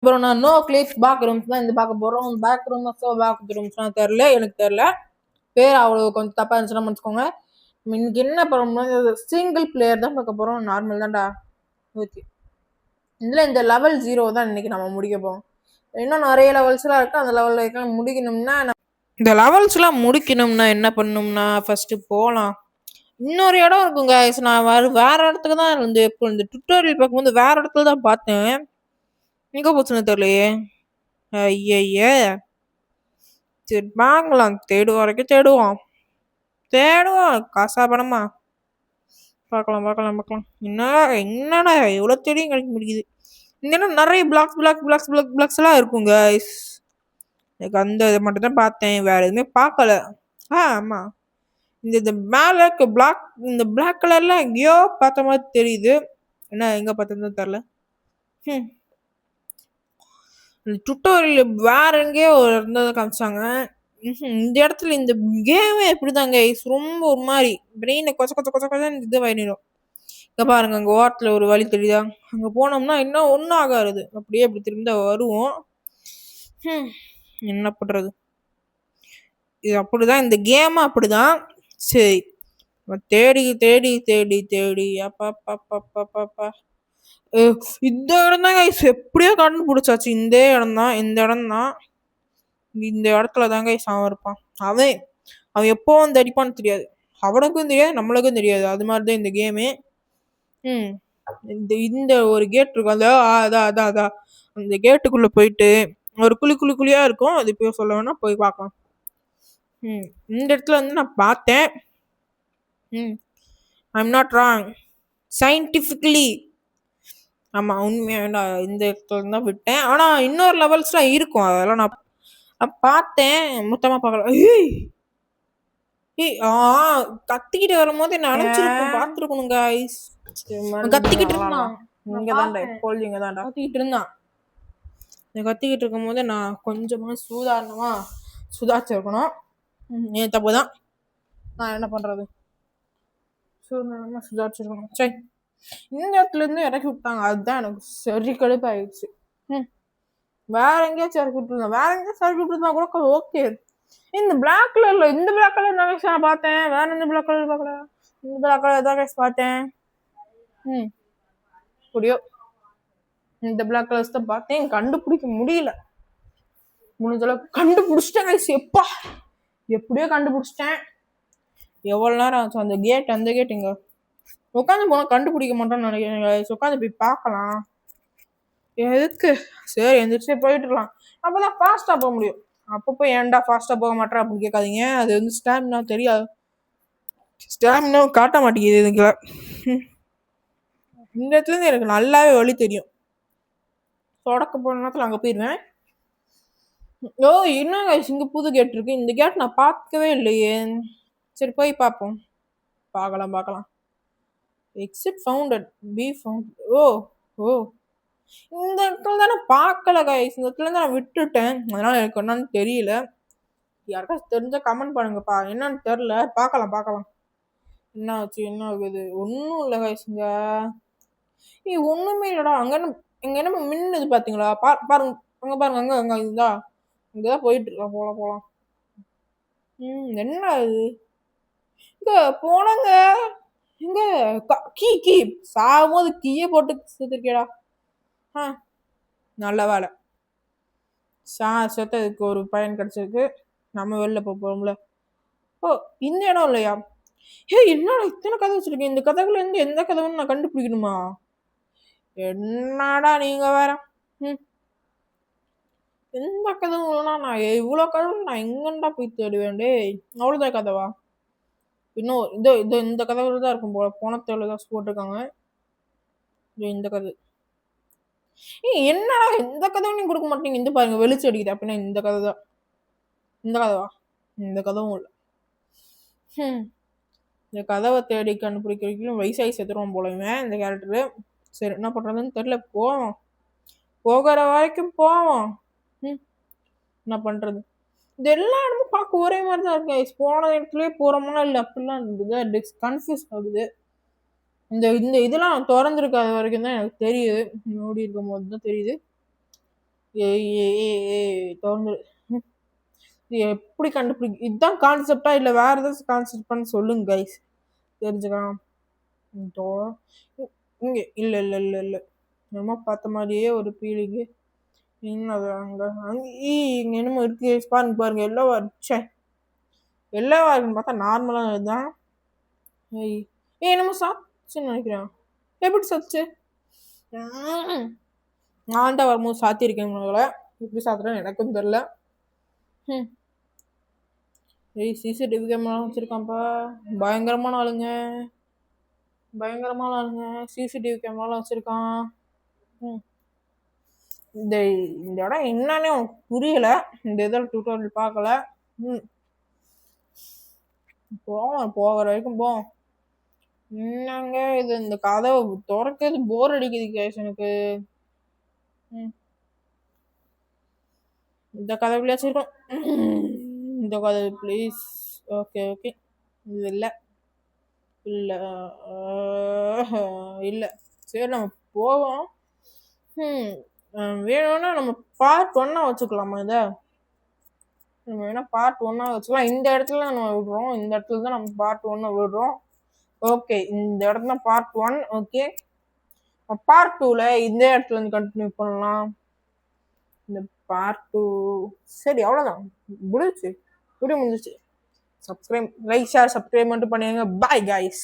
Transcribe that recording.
அப்புறம் நான் no clips back rooms தான் இந்த பார்க்க போகிறோம். பேக் ரூம்ஸ்லாம் தெரில, எனக்கு தெரில. பேர் அவ்வளோ கொஞ்சம் தப்பாக இருந்துச்சுன்னா மன்னிச்சுக்கோங்க. இன்னைக்கு என்ன பண்ணோம்னா சிங்கிள் பிளேயர் தான் பார்க்க போகிறோம். நார்மல் தான்டா. ஓகே, இதில் இந்த லெவல் 0 தான் இன்னைக்கு நம்ம முடிக்க போகிறோம். இன்னும் நிறைய லெவல்ஸ்லாம் இருக்குது. அந்த லெவலில் முடிக்கணும்னா இந்த லெவல்ஸ்லாம் முடிக்கணும்னா என்ன பண்ணணும்னா ஃபஸ்ட்டு போகலாம். இன்னொரு இடம் இருக்குங்க. நான் வேற இடத்துக்கு தான் இருந்து இப்போ இந்த டுட்டோரியல் பார்க்கும்போது வேற இடத்துல தான் பார்த்தேன். எங்கே போச்சுன்னு தெரியலையே. ஐய, சரி வாங்கலாம். தேடுவோம் வரைக்கும் தேடுவோம். காசா பணமா பார்க்கலாம். என்னடா எவ்வளோ தேடியும் கிடைக்க முடியுது. இந்த இடம் நிறைய பிளாக்ஸ் எல்லாம் இருக்குங்க. எனக்கு அந்த இதை மட்டும் தான் பார்த்தேன், வேற எதுவுமே பார்க்கல. ஆமாம், இந்த மேலே இருக்க இந்த பிளாக் கலர்ல எங்கேயோ பார்த்த மாதிரி தெரியுது. என்ன எங்கே பார்த்ததுன்னு தெரில. இந்த டுட்டோரியல் வேற எங்கேயோ இருந்ததை காமிச்சாங்க. இந்த இடத்துல இந்த கேமே எப்படிதாங்க ரொம்ப ஒரு மாதிரி பிரெயினை கொச்ச இது வாங்கிடும். இங்கே பாருங்க, அங்கே ஓரத்தில் ஒரு வழி தெரியுதா? அங்கே போனோம்னா இன்னும் ஒன்றும் ஆகாது. அப்படியே அப்படி திரும்ப வருவோம். என்ன பண்ணுறது, இது அப்படிதான், இந்த கேமும் அப்படிதான். சரி, தேடி தேடி தேடி தேடி அப்பா இந்த இடம் தாங்க எப்படியோ கண்டுபிடிச்சாச்சு. இந்த இடம் தான். இந்த இடத்துல தாங்க அவன் இருப்பான். அவன் எப்போ வந்து அடிப்பான்னு தெரியாது. அவனுக்கும் தெரியாது, நம்மளுக்கும் தெரியாது. அது மாதிரிதான் இந்த கேமு. இந்த ஒரு கேட் இருக்கும். அதான் அந்த கேட்டுக்குள்ள போயிட்டு ஒரு குழியா இருக்கும். அது போய் சொல்ல வேணா, போய் பார்க்கலாம். இந்த இடத்துல வந்து நான் பார்த்தேன். I'm not wrong scientifically. ஆமா, உண்மையா இந்த இடத்துல தான் விட்டேன். ஆனா இன்னொரு லெவல்ஸ்லாம் இருக்கும். அதெல்லாம் நான் பார்த்தேன், மொத்தமா பார்க்கல. கத்திக்கிட்டு வரும்போது என்ன அனுப்பிச்சிருக்கோம், பார்த்துருக்கணும் காய்ஸ். கத்திக்கிட்டு இருந்தான். இங்கதான்டா எப்பொழுது இங்கதான்டா கத்திக்கிட்டு இருந்தான். கத்திக்கிட்டு இருக்கும் போது நான் கொஞ்சமா சுதாரிச்சிருக்கணும். என் தப்பு தான். நான் என்ன பண்றது, சுதாரிச்சிருக்கணும். சரி, இந்த இடத்துல இருந்து இறக்கி விட்டாங்க. அதுதான் எனக்கு சரி கடுப்பாயிடுச்சு. வேற எங்கேயாச்சும் இறக்கி விட்டுருந்தா கூட ஓகே. இந்த பிளாக் கலர்ல நான் பார்த்தேன். வேற எந்த பிளாக் கலர் பார்க்கல. இந்த பிளாக் கலர் தான் பார்த்தேன். புரியோ, இந்த பிளாக் கலர்ஸ் தான் பார்த்தேன். கண்டுபிடிக்க முடியல. முடிஞ்சளவுக்கு கண்டுபிடிச்சிட்டேன். எப்படியோ கண்டுபிடிச்சிட்டேன். எவ்வளவு நேரம் ஆச்சு. அந்த கேட் எங்க உட்காந்து போனா கண்டுபிடிக்க மாட்டோம்னு நினைக்கிறேன். உட்காந்து போய் பார்க்கலாம். எதுக்கு, சரி எந்திரிச்சு போயிட்டுலாம். அப்பதான் ஃபாஸ்டா போக முடியும். அப்போ போய் ஏன்டா ஃபாஸ்டா போக மாட்டேன் அப்படின்னு கேட்காதீங்க. அது வந்து ஸ்டாமினா தெரியாது. ஸ்டாமினா காட்ட மாட்டேங்குது இதுக்கு. இந்த இடத்துல இருந்து எனக்கு நல்லாவே வழி தெரியும். தொடக்க போன நேரத்தில் அங்கே போயிடுவேன். என்னங்க இங்க புது கேட் இருக்கு. இந்த கேட் நான் பார்க்கவே இல்லையே. சரி போய் பார்ப்போம். பார்க்கலாம். Exit founded, B found. ஓ இந்த இடத்துல தான் நான் பார்க்கல கைஸ். இந்த இடத்துல தான் நான் விட்டுட்டேன். அதனால எனக்கு என்னன்னு தெரியல. யாருக்காச்சும் தெரிஞ்சா கமெண்ட் பண்ணுங்கப்பா. என்னன்னு தெரியல. பார்க்கலாம். என்ன ஆச்சு, என்ன ஆகுது? ஒன்றும் இல்லை கைஸ். ஒன்றுமே இல்லைடா. இங்கே என்ன மின்னுது பார்த்தீங்களா? பாருங்க, அங்கே பாருங்க. அங்கே இருந்தா இங்கதான் போயிட்டு இருக்கலாம். போலாம். என்ன அது? இங்க போனங்க. இங்க கீ சாகும்போது கீயே போட்டு செத்துருக்கேடா. நல்ல வேலை, செத்ததுக்கு ஒரு பயன் கிடைச்சிருக்கு. நம்ம வெளில போகிறோம்ல. இந்த இடம் இல்லையா? என்னடா இத்தனை கதை வச்சிருக்கேன். இந்த கதைக்குள்ள இருந்து எந்த கதைன்னு நான் கண்டுபிடிக்கணுமா? என்னடா நீங்க வேற. எந்த கதவும் இல்லைனா நான் இவ்வளோ கதவு நான் எங்கண்டா போய் தேடுவேன். அவ்வளோதான் கதவா? இன்னும் இந்த கதவுல தான் இருக்கும் போல. போன தேவையில்ல தான் போட்டிருக்காங்க. இந்த கதை என்னடா எந்த கதவும் நீங்க கொடுக்க மாட்டீங்க. இந்த பாருங்க, வெளிச்சம் அடிக்குது. அப்படின்னா இந்த கதை தான். இந்த கதவா? இந்த கதவும் இல்லை. இந்த கதவை தேடி கண்டுபிடிக்கிறதுக்கும் வயசாகி செத்துருவோம் போலவே இந்த கேரக்டரு. சரி, என்ன பண்றதுன்னு தெரியல. போகிற வரைக்கும் போவோம். என்ன பண்றது, இது எல்லா இடமும் பார்க்க ஒரே மாதிரி தான் இருக்கு. போன இடத்துலயே போறோமா இல்லை அப்படிலாம் இருந்தது. கன்ஃபியூஸ் ஆகுது. இந்த இதெல்லாம் திறந்துருக்காத வரைக்கும் தான் எனக்கு தெரியுது. ஓடி இருக்கும் போது தான் தெரியுது. ஏய் ஏய் ஏய் ஏய் திறந்துரு. இது எப்படி இதுதான் கான்செப்டா இல்லை வேற ஏதாச்சும் கான்செப்ட் பண்ணி சொல்லுங்க கைஸ், தெரிஞ்சுக்கலாம். இதோ இங்கே இல்லை இல்லை இல்லை இல்லை என்னமோ பார்த்த மாதிரியே ஒரு ஃபீலிங்கு. என்னது அங்கே இங்கே என்னமோ இருக்கு பாருங்க பாருங்க, எல்லோவா இருச்சே, எல்லோவா இருக்குன்னு பார்த்தா நார்மலாக இதுதான். ஏய் என்னமோ சாச்சுன்னு நினைக்கிறேன். எப்படி சாச்சு? நான் தான் வரும்போது சாத்தியிருக்கேன் உங்களை, எப்படி சாத்துறேன்னு எனக்கும் தெரில. ஏய் சிசிடிவி கேமரா வச்சுருக்கான்ப்பா, பயங்கரமான ஆளுங்க, பயங்கரமான ஆளுங்க, சிசிடிவி கேமராலாம் வச்சுருக்கான். இந்த இந்த இடம் என்னன்னே உனக்கு புரியல, இந்த இதில் டியூட்டோரியல் பார்க்கல. போவோம், போகிற வரைக்கும் போவோம். என்னங்க இது, இந்த கதவை திறக்கிறது போர் அடிக்குது கேஸ் எனக்கு. இந்த கதவுலையாச்சும் இருக்கும், இந்த கதவு ப்ளீஸ். ஓகே ஓகே, இது இல்லை இல்லை இல்லை, சரி நம்ம போவோம். வேணும்னா நம்ம பார்ட் 1 வச்சுக்கலாமா இதை? நம்ம வேணா பார்ட் 1 வச்சுக்கலாம். இந்த இடத்துல நம்ம விடுறோம், இந்த இடத்துல தான் நம்ம பார்ட் 1 விடுறோம். ஓகே, இந்த இடத்துல பார்ட் 1. ஓகே, பார்ட் 2ல இந்த இடத்துல இருந்து கண்டினியூ பண்ணலாம். இந்த பார்ட் 2 சரி, அவ்வளோதான், முடிஞ்சிச்சு, வீடியோ முடிஞ்சிச்சு. சப்ஸ்கிரைப், லைக், ஷேர், சப்ஸ்கிரைப் மட்டும் பண்ணிடுங்க. Bye guys.